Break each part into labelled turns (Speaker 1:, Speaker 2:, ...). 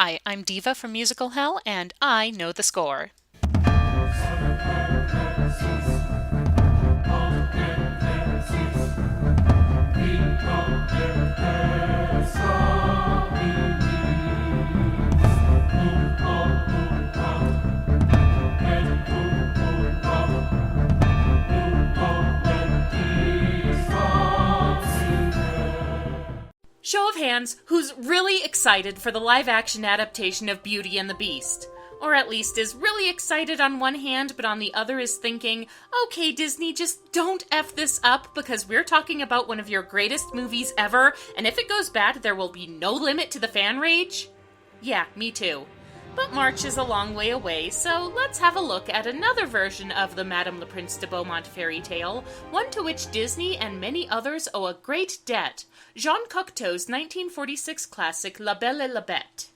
Speaker 1: Hi, I'm Diva from Musical Hell, and I know the score. Show of hands, who's really excited for the live-action adaptation of Beauty and the Beast? Or at least is really excited on one hand, but on the other is thinking, okay, Disney, just don't F this up, because we're talking about one of your greatest movies ever, and if it goes bad, there will be no limit to the fan rage? Yeah, me too. But March is a long way away, so let's have a look at another version of the Madame Le Prince de Beaumont fairy tale, one to which Disney and many others owe a great debt, Jean Cocteau's 1946 classic La Belle et la Bête.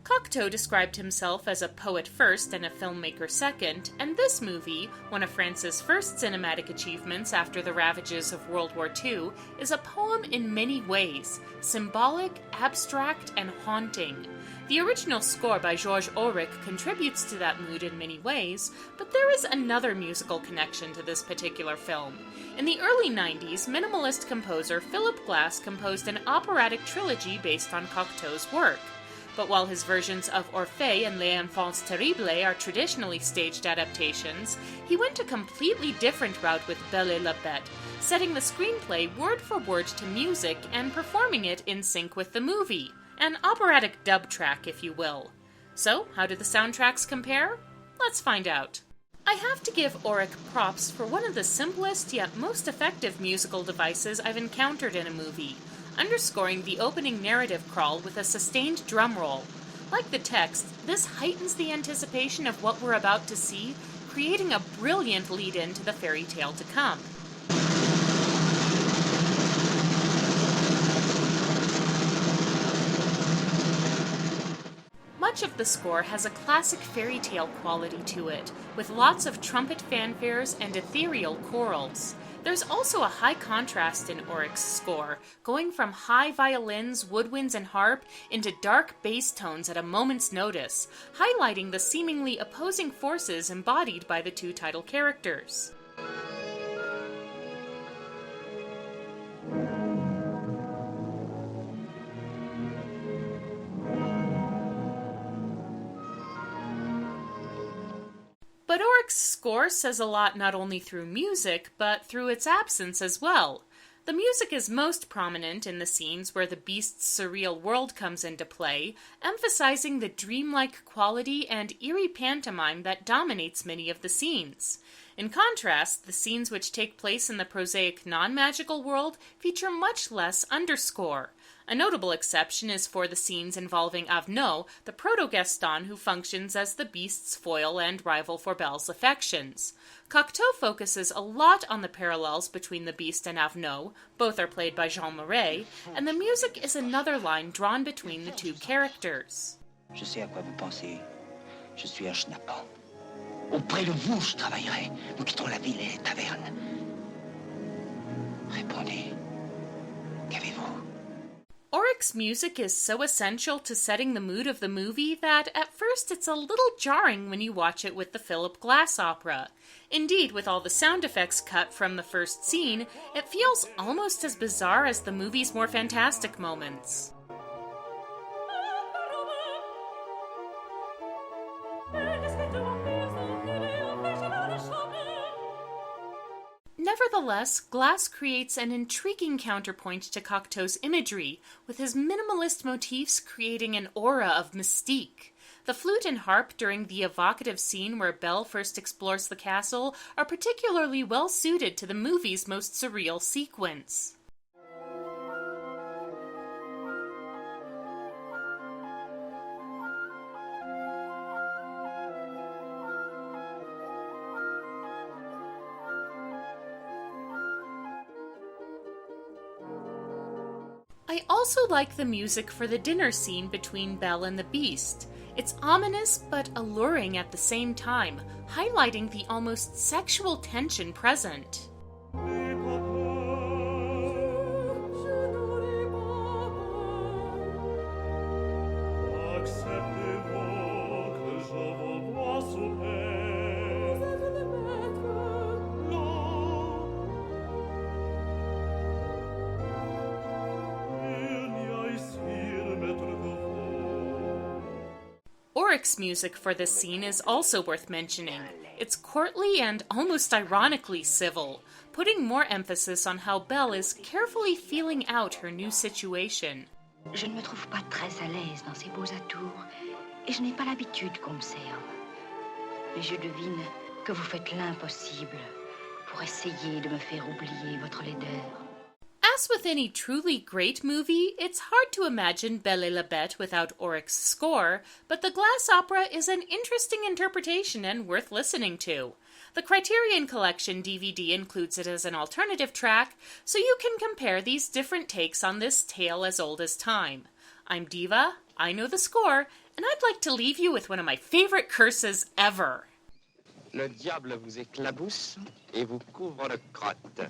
Speaker 1: Cocteau described himself as a poet first and a filmmaker second, and this movie, one of France's first cinematic achievements after the ravages of World War II, is a poem in many ways, symbolic, abstract, and haunting. The original score by Georges Auric contributes to that mood in many ways, but there is another musical connection to this particular film. In the early 90s, minimalist composer Philip Glass composed an operatic trilogy based on Cocteau's work. But while his versions of Orphée and Les Enfants Terribles are traditionally staged adaptations, he went a completely different route with Belle et la Bête, setting the screenplay word for word to music and performing it in sync with the movie. An operatic dub track, if you will. So, how do the soundtracks compare? Let's find out. I have to give Auric props for one of the simplest yet most effective musical devices I've encountered in a movie, underscoring the opening narrative crawl with a sustained drum roll. Like the text, this heightens the anticipation of what we're about to see, creating a brilliant lead-in to the fairy tale to come. Much of the score has a classic fairy tale quality to it, with lots of trumpet fanfares and ethereal chorals. There's also a high contrast in Auric's score, going from high violins, woodwinds, and harp into dark bass tones at a moment's notice, highlighting the seemingly opposing forces embodied by the two title characters. But Auric's score says a lot not only through music, but through its absence as well. The music is most prominent in the scenes where the beast's surreal world comes into play, emphasizing the dreamlike quality and eerie pantomime that dominates many of the scenes. In contrast, the scenes which take place in the prosaic non-magical world feature much less underscore. A notable exception is for the scenes involving Avenot, the proto-Gaston who functions as the beast's foil and rival for Belle's affections. Cocteau focuses a lot on the parallels between the beast and Avenot, both are played by Jean Marais, and the music is another line drawn between the two characters.
Speaker 2: Je sais à quoi vous pensez. Je suis un schnappant. Auprès de vous, je travaillerai. Nous quittons la ville et les tavernes. Répondez. Qu'avez-vous?
Speaker 1: Auric's music is so essential to setting the mood of the movie that at first it's a little jarring when you watch it with the Philip Glass opera. Indeed, with all the sound effects cut from the first scene, it feels almost as bizarre as the movie's more fantastic moments. Nevertheless, Glass creates an intriguing counterpoint to Cocteau's imagery, with his minimalist motifs creating an aura of mystique. The flute and harp during the evocative scene where Belle first explores the castle are particularly well suited to the movie's most surreal sequence. I also like the music for the dinner scene between Belle and the Beast. It's ominous but alluring at the same time, highlighting the almost sexual tension present. Oryx's music for this scene is also worth mentioning. It's courtly and almost ironically civil, putting more emphasis on how Belle is carefully feeling out her new situation.
Speaker 3: Je ne me trouve pas très à l'aise dans ces beaux atours, et je n'ai pas l'habitude qu'on me serve. Mais je devine que vous faites l'impossible pour essayer de me faire oublier votre laideur.
Speaker 1: As with any truly great movie, it's hard to imagine Belle et la Bête without Oryx's score, but the Glass Opera is an interesting interpretation and worth listening to. The Criterion Collection DVD includes it as an alternative track, so you can compare these different takes on this tale as old as time. I'm Diva, I know the score, and I'd like to leave you with one of my favorite curses ever.
Speaker 4: Le diable vous éclabousse et vous couvre de crottes.